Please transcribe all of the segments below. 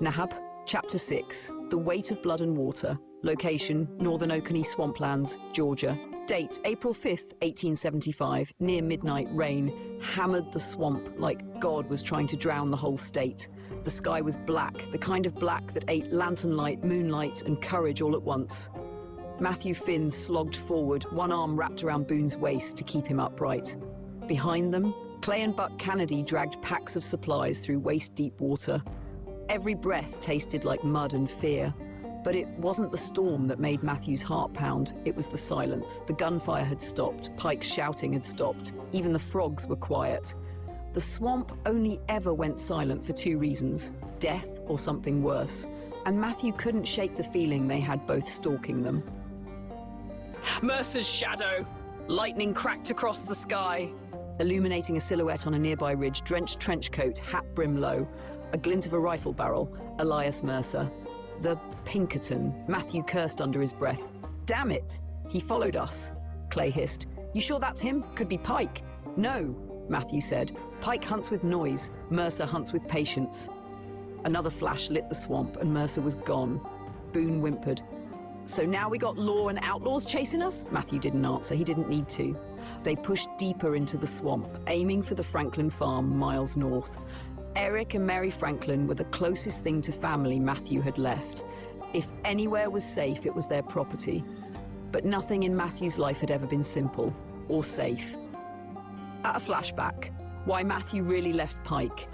Nahab, Chapter 6, The Weight of Blood and Water. Location, Northern Oconee Swamplands, Georgia. Date, April 5th, 1875. Near midnight, rain hammered the swamp like God was trying to drown the whole state. The sky was black, the kind of black that ate lantern light, moonlight, and courage all at once. Matthew Finn slogged forward, one arm wrapped around Boone's waist to keep him upright. Behind them, Clay and Buck Kennedy dragged packs of supplies through waist-deep water. Every breath tasted like mud and fear. But it wasn't the storm that made Matthew's heart pound, it was the silence. The gunfire had stopped, Pike's shouting had stopped, even the frogs were quiet. The swamp only ever went silent for two reasons, death or something worse, and Matthew couldn't shake the feeling they had both stalking them. Mercer's shadow! Lightning cracked across the sky, illuminating a silhouette on a nearby ridge, drenched trench coat, hat brim low, a glint of a rifle barrel, Elias Mercer. The Pinkerton, Matthew cursed under his breath. Damn it, he followed us, Clay hissed. You sure that's him? Could be Pike. No, Matthew said. Pike hunts with noise, Mercer hunts with patience. Another flash lit the swamp and Mercer was gone. Boone whimpered. So now we got law and outlaws chasing us? Matthew didn't answer, he didn't need to. They pushed deeper into the swamp, aiming for the Franklin farm miles north. Eric and Mary Franklin were the closest thing to family Matthew had left. If anywhere was safe, it was their property. But nothing in Matthew's life had ever been simple or safe. At a flashback, why Matthew really left Pike.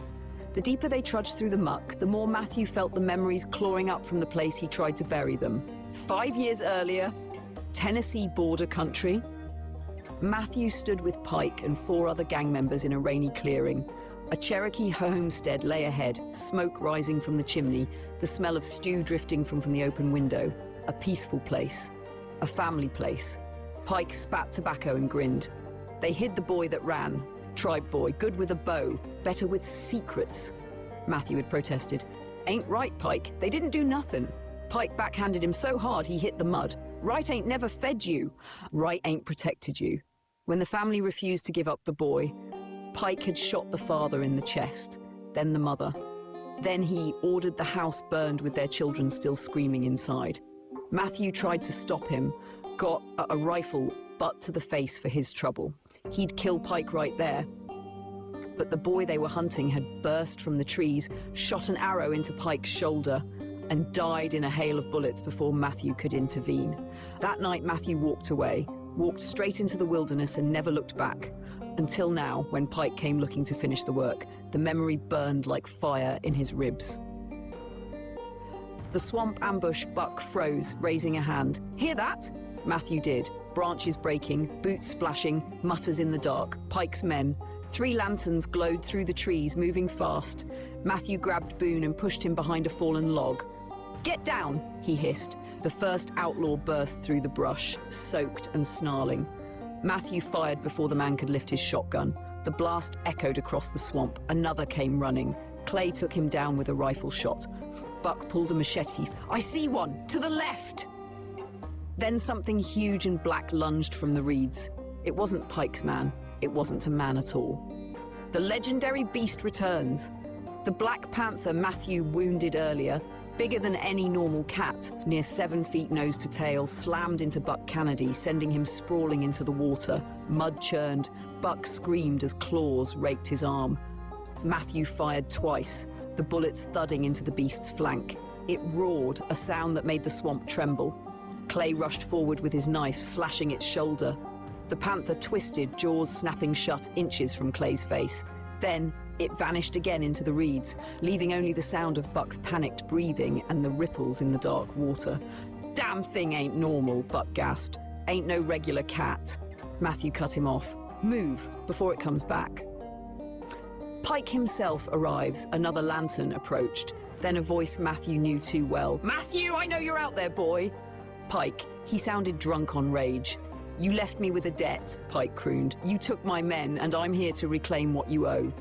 The deeper they trudged through the muck, the more Matthew felt the memories clawing up from the place he tried to bury them. 5 years earlier, Tennessee border country. Matthew stood with Pike and 4 other gang members in a rainy clearing. A Cherokee homestead lay ahead, smoke rising from the chimney, the smell of stew drifting from the open window. A peaceful place. A family place. Pike spat tobacco and grinned. They hid the boy that ran. Tribe boy, good with a bow, better with secrets. Matthew had protested. Ain't right, Pike. They didn't do nothing. Pike backhanded him so hard he hit the mud. Right ain't never fed you. Right ain't protected you. When the family refused to give up the boy, Pike had shot the father in the chest, then the mother. Then he ordered the house burned with their children still screaming inside. Matthew tried to stop him, got a rifle butt to the face for his trouble. He'd kill Pike right there. But the boy they were hunting had burst from the trees, shot an arrow into Pike's shoulder, and died in a hail of bullets before Matthew could intervene. That night, Matthew walked away, walked straight into the wilderness and never looked back. Until now, when Pike came looking to finish the work, the memory burned like fire in his ribs. The swamp ambush, Buck froze, raising a hand. Hear that? Matthew did. Branches breaking, boots splashing, mutters in the dark. Pike's men. 3 lanterns glowed through the trees, moving fast. Matthew grabbed Boone and pushed him behind a fallen log. Get down, he hissed. The first outlaw burst through the brush, soaked and snarling. Matthew fired before the man could lift his shotgun. The blast echoed across the swamp. Another came running. Clay took him down with a rifle shot. Buck pulled a machete. I see one! To the left! Then something huge and black lunged from the reeds. It wasn't Pike's man. It wasn't a man at all. The legendary beast returns. The Black Panther Matthew wounded earlier, bigger than any normal cat, near 7 feet nose to tail, slammed into Buck Kennedy, sending him sprawling into the water. Mud churned. Buck screamed as claws raked his arm. Matthew fired twice, the bullets thudding into the beast's flank. It roared, a sound that made the swamp tremble. Clay rushed forward with his knife, slashing its shoulder. The panther twisted, jaws snapping shut inches from Clay's face. Then it vanished again into the reeds, leaving only the sound of Buck's panicked breathing and the ripples in the dark water. Damn thing ain't normal, Buck gasped. Ain't no regular cat. Matthew cut him off. Move, before it comes back. Pike himself arrives, another lantern approached. Then a voice Matthew knew too well. Matthew, I know you're out there, boy. Pike, he sounded drunk on rage. You left me with a debt, Pike crooned. You took my men, and I'm here to reclaim what you owe.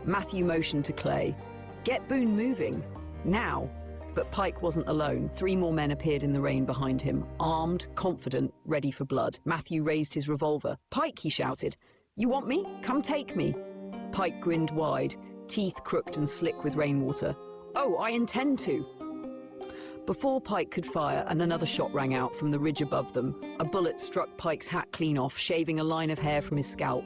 Matthew motioned to Clay. Get Boone moving. Now. But Pike wasn't alone. 3 more men appeared in the rain behind him, armed, confident, ready for blood. Matthew raised his revolver. Pike, he shouted. You want me? Come take me. Pike grinned wide, teeth crooked and slick with rainwater. Oh, I intend to. Before Pike could fire and another shot rang out from the ridge above them, a bullet struck Pike's hat clean off, shaving a line of hair from his scalp.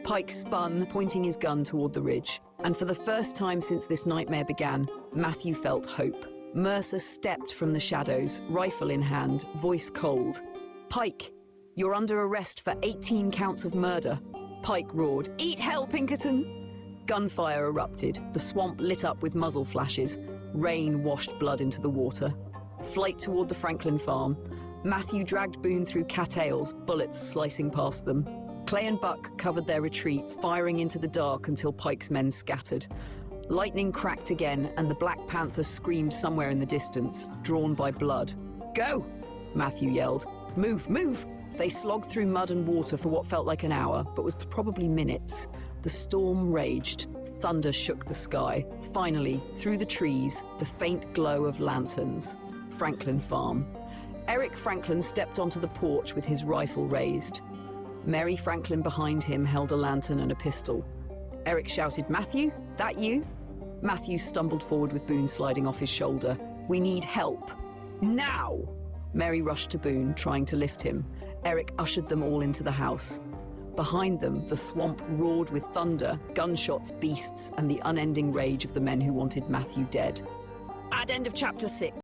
Pike spun, pointing his gun toward the ridge, and for the first time since this nightmare began, Matthew felt hope. Mercer stepped from the shadows, rifle in hand, voice cold. "Pike, you're under arrest for 18 counts of murder." Pike roared, "Eat hell, Pinkerton!" Gunfire erupted, the swamp lit up with muzzle flashes. Rain washed blood into the water. Flight toward the Franklin farm. Matthew dragged Boone through cattails, bullets slicing past them. Clay and Buck covered their retreat, firing into the dark until Pike's men scattered. Lightning cracked again, and the Black Panther screamed somewhere in the distance, drawn by blood. "Go!" Matthew yelled. "Move, move!" They slogged through mud and water for what felt like an hour, but was probably minutes. The storm raged. Thunder shook the sky. Finally, through the trees, the faint glow of lanterns. Franklin Farm. Eric Franklin stepped onto the porch with his rifle raised. Mary Franklin behind him held a lantern and a pistol. Eric shouted, "Matthew, that you?" Matthew stumbled forward with Boone sliding off his shoulder. "We need help. Now!" Mary rushed to Boone, trying to lift him. Eric ushered them all into the house. Behind them, the swamp roared with thunder, gunshots, beasts, and the unending rage of the men who wanted Matthew dead. At end of chapter 6.